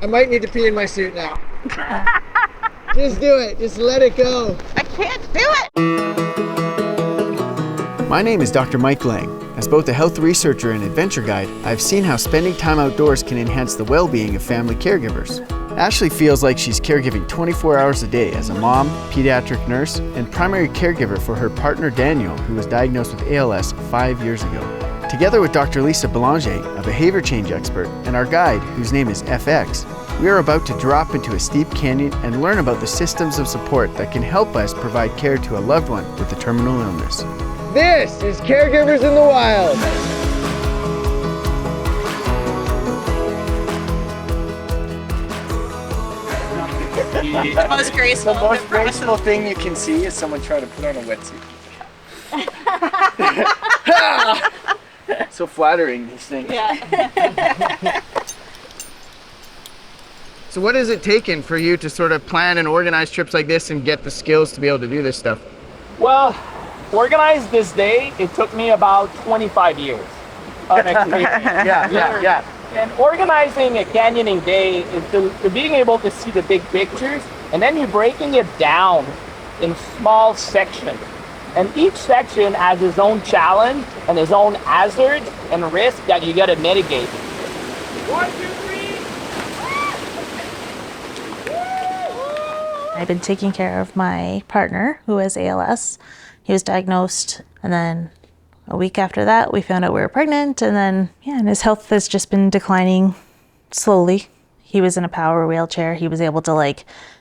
I might need to pee in my suit now. Just do it. Just let it go. I can't do it. My name is Dr. Mike Lang. As both a health researcher and adventure guide, I've seen how spending time outdoors can enhance the well-being of family caregivers. Ashley feels like she's caregiving 24 hours a day as a mom, pediatric nurse, and primary caregiver for her partner Daniel, who was diagnosed with ALS 5 years ago. Together with Dr. Lisa Bélanger, a behavior change expert, and our guide, whose name is FX, we are about to drop into a steep canyon and learn about the systems of support that can help us provide care to a loved one with a terminal illness. This is Caregivers in the Wild. The most graceful. The most graceful thing you can see is someone try to put on a wetsuit. So flattering, these things. Yeah. So what has it taken for you to sort of plan and organize trips like this and get the skills to be able to do this stuff? Well, organize this day, it took me about 25 years of experience. Yeah. And organizing a canyoning day is to being able to see the big pictures, and then you're breaking it down in small sections. And each section has its own challenge and its own hazard and risk that you got to mitigate. 1, 2, 3. I've been taking care of my partner who has ALS. He was diagnosed, and then a week after that, we found out we were pregnant, and then, and his health has just been declining slowly. He was in a power wheelchair. He was able to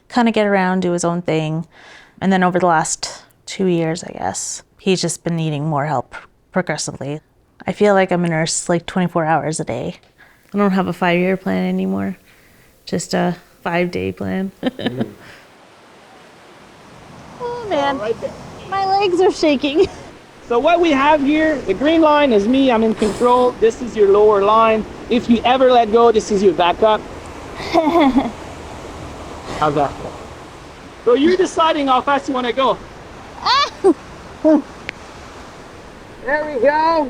kind of get around, do his own thing. And then over the last 2 years, I guess, he's just been needing more help progressively. I feel like I'm a nurse 24 hours a day. I don't have a 5-year plan anymore, just a 5-day plan. Oh man, my legs are shaking. So what we have here, the green line is me, I'm in control. This is your lower line. If you ever let go, this is your backup. How's that? So you're deciding how fast you want to go. There we go.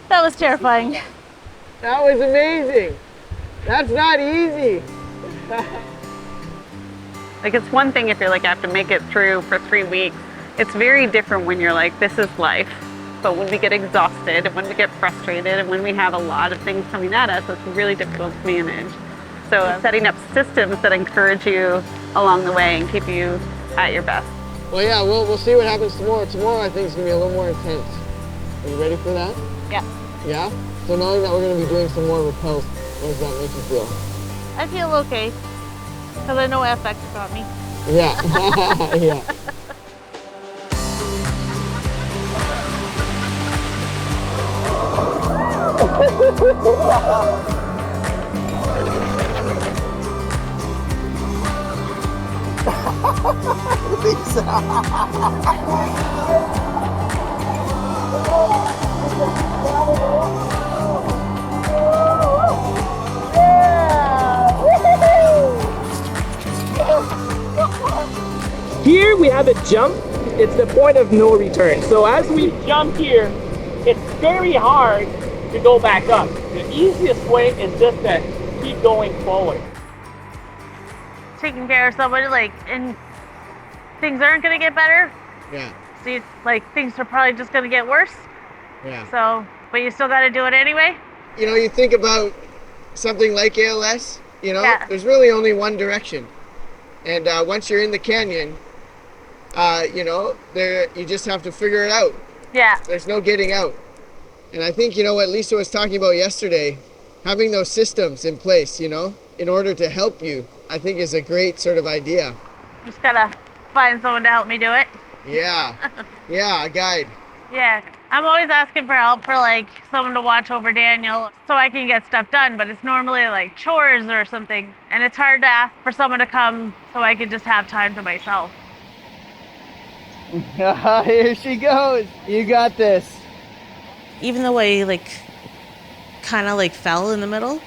That was terrifying. That was amazing. That's not easy. It's one thing if you're I have to make it through for 3 weeks. It's very different when you're this is life. But when we get exhausted and when we get frustrated and when we have a lot of things coming at us, it's really difficult to manage. So setting up systems that encourage you along the way and keep you at your best. Well, yeah, we'll see what happens tomorrow. Tomorrow, I think, is going to be a little more intense. Are you ready for that? Yeah. Yeah? So knowing that we're going to be doing some more rappels, what does that make you feel? I feel okay, because I know FX got me. Yeah. Yeah. Here we have a jump. It's the point of no return. So as we jump here, it's very hard to go back up. The easiest way is just to keep going forward. Taking care of somebody, and things aren't going to get better. Yeah. So you, things are probably just going to get worse. Yeah. So, but you still got to do it anyway. You think about something like ALS, Yeah. there's really only one direction. And once you're in the canyon, you just have to figure it out. Yeah. There's no getting out. And I think, what Lisa was talking about yesterday, having those systems in place, in order to help you, I think is a great sort of idea. Just got to find someone to help me do it. Yeah. Yeah, a guide. Yeah. I'm always asking for help for someone to watch over Daniel so I can get stuff done, but it's normally chores or something. And it's hard to ask for someone to come so I can just have time to myself. Here she goes. You got this. Even though I kind of fell in the middle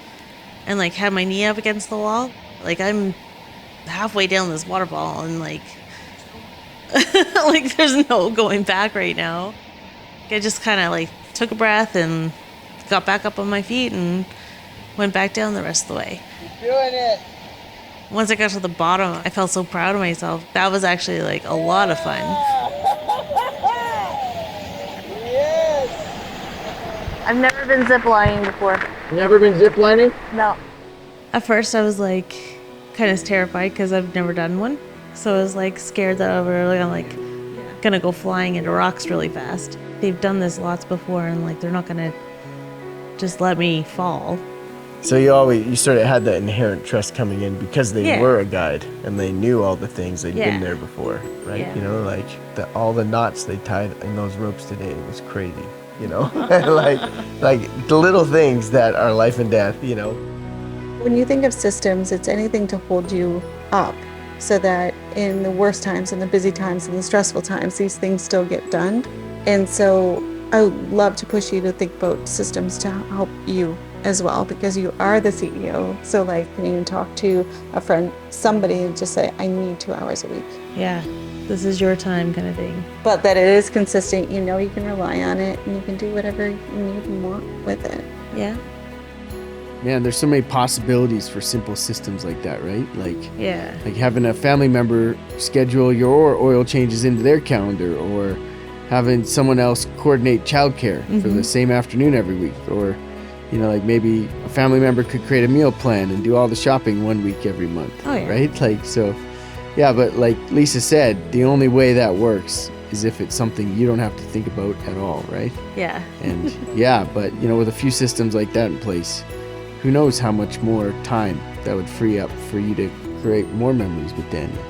and had my knee up against the wall, I'm halfway down this waterfall and there's no going back right now. I just kind of took a breath and got back up on my feet and went back down the rest of the way. You're doing it. Once I got to the bottom, I felt so proud of myself. That was actually like a lot of fun. Yes. I've never been ziplining before. Never been ziplining? No. At first, I was like kind of terrified because I've never done one. So I was like scared that I was like gonna go flying into rocks really fast. They've done this lots before, and like they're not gonna just let me fall. So you sort of had that inherent trust coming in because they were a guide and they knew all the things. They'd been there before, right? Yeah. You know, like all the knots they tied in those ropes today was crazy, you know? like the little things that are life and death, you know? When you think of systems, it's anything to hold you up so that in the worst times and the busy times and the stressful times, these things still get done. And so I would love to push you to think about systems to help you as well, because you are the CEO. So like when you talk to a friend, somebody, and just say, I need 2 hours a week. Yeah, this is your time kind of thing. But that it is consistent, you know you can rely on it and you can do whatever you need and want with it. Yeah. Man, there's so many possibilities for simple systems like that, right? Like having a family member schedule your oil changes into their calendar, or having someone else coordinate childcare for the same afternoon every week, or you know, like maybe a family member could create a meal plan and do all the shopping 1 week every month. Oh, yeah. Right? Like, so, yeah, but like Lisa said, the only way that works is if it's something you don't have to think about at all, right? Yeah. And yeah, but you know, with a few systems like that in place, who knows how much more time that would free up for you to create more memories with Daniel.